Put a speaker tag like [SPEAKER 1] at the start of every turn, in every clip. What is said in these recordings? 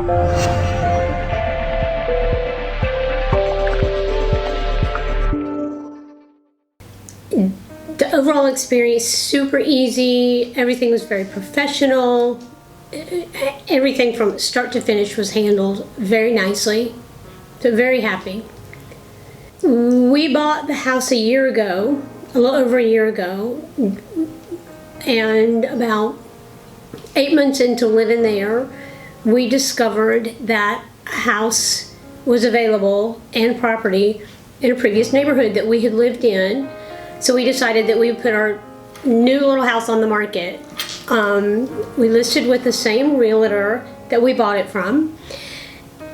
[SPEAKER 1] The overall experience, super easy. Everything was very professional. Everything from start to finish was handled very nicely. So very happy. We bought the house a year ago, a little over a year ago, and about 8 months into living there, we discovered that a house was available and property in a previous neighborhood that we had lived in. So we decided that we would put our new little house on the market. We listed with the same realtor that we bought it from,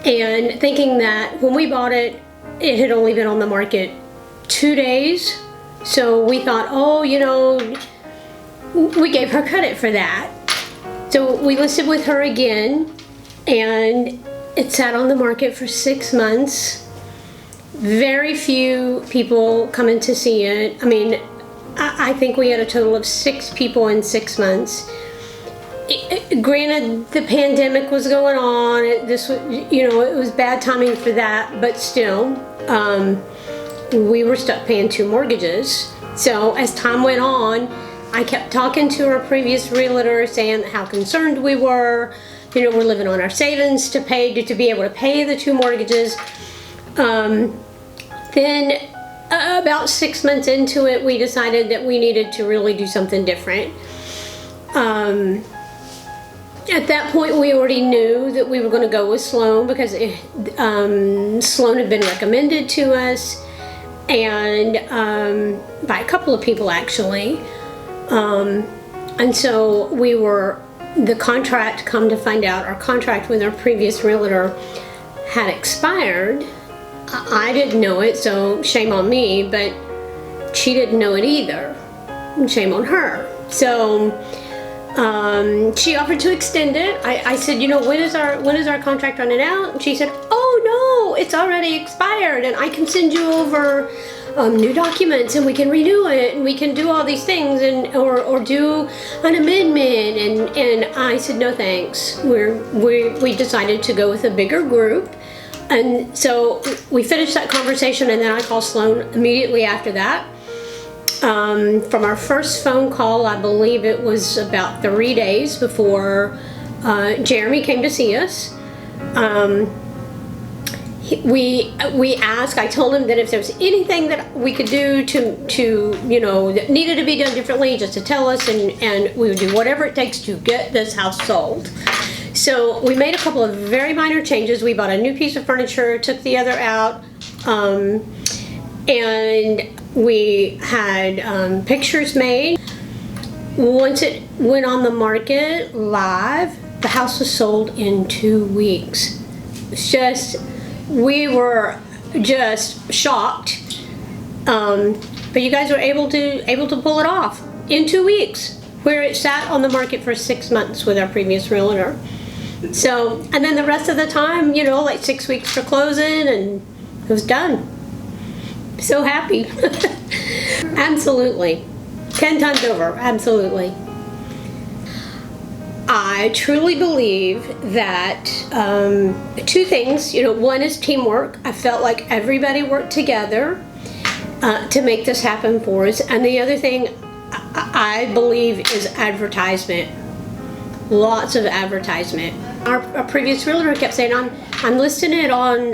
[SPEAKER 1] and thinking that when we bought it, it had only been on the market 2 days. So we thought, oh, you know, we gave her credit for that. So we listed with her again, and it sat on the market for 6 months. Very few people coming to see it. I mean, I think we had a total of 6 people in 6 months. Granted, the pandemic was going on. This was, you know, it was bad timing for that, but still, we were stuck paying 2 mortgages. So as time went on, I kept talking to our previous realtor, saying how concerned we were. You know, we're living on our savings to be able to pay the 2 mortgages. Then about 6 months into it, we decided that we needed to really do something different. At that point, we already knew that we were going to go with Sloan because Sloan had been recommended to us, and by a couple of people actually. And so the contract, come to find out, our contract with our previous realtor had expired. I didn't know it, so shame on me, but she didn't know it either. Shame on her. So she offered to extend it. I said, you know, when is our contract running out? And she said, oh no, it's already expired, and I can send you over new documents, and we can renew it, and we can do all these things, and or do an amendment. And I said, no thanks. We decided to go with a bigger group. And so we finished that conversation, and then I called Sloan immediately after that. From our first phone call, I believe it was about 3 days before Jeremy came to see us. We asked, I told him that if there was anything that we could do to you know, that needed to be done differently, just to tell us, and we would do whatever it takes to get this house sold. So we made a couple of very minor changes. We bought a new piece of furniture, took the other out, and we had pictures made. Once it went on the market live, the house was sold in 2 weeks. It's just, we were just shocked. But you guys were able to pull it off in 2 weeks, where it sat on the market for 6 months with our previous realtor. So, and then the rest of the time, you know, like 6 weeks for closing, and it was done. So happy. Absolutely. 10 times over, absolutely. I truly believe that 2 things, you know, one is teamwork. I felt like everybody worked together to make this happen for us. And the other thing I believe is advertisement. Lots of advertisement. Our previous realtor kept saying, I'm listing it on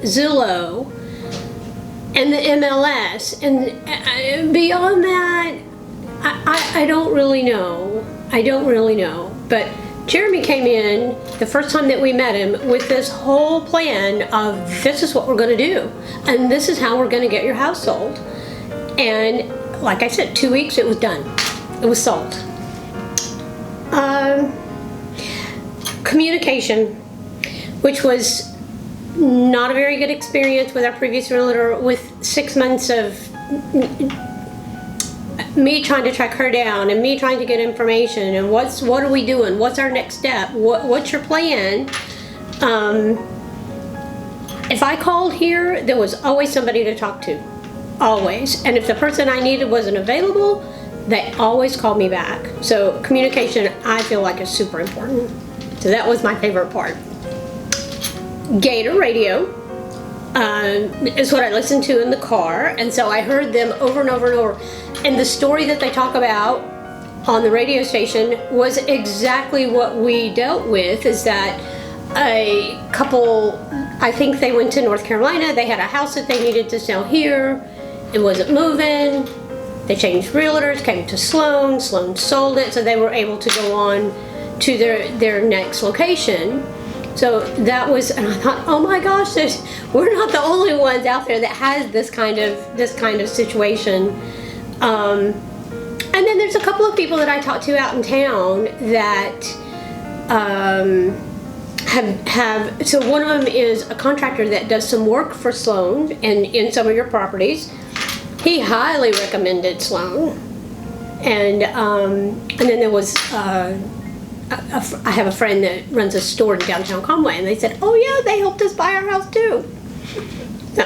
[SPEAKER 1] Zillow and the MLS, and beyond that, I don't really know. But Jeremy came in the first time that we met him with this whole plan of, this is what we're going to do, and this is how we're going to get your house sold. And like I said, 2 weeks, it was done. It was sold. Communication, which was not a very good experience with our previous realtor, with 6 months of me trying to track her down and me trying to get information and what are we doing, what's our next step, what's your plan. If I called here, there was always somebody to talk to, always. And if the person I needed wasn't available, they always called me back. So communication, I feel like, is super important. So that was my favorite part. Gator Radio is what I listened to in the car, and so I heard them over and over and over. And the story that they talk about on the radio station was exactly what we dealt with, is that a couple, I think they went to North Carolina, they had a house that they needed to sell here, it wasn't moving, they changed realtors, came to Sloan sold it, so they were able to go on to their next location. So that was, and I thought, oh my gosh, we're not the only ones out there that has this kind of situation. And then there's a couple of people that I talked to out in town that have. So one of them is a contractor that does some work for Sloan and in some of your properties. He highly recommended Sloan, and then there was. I have a friend that runs a store in downtown Conway, and they said, oh yeah, they helped us buy our house too. So.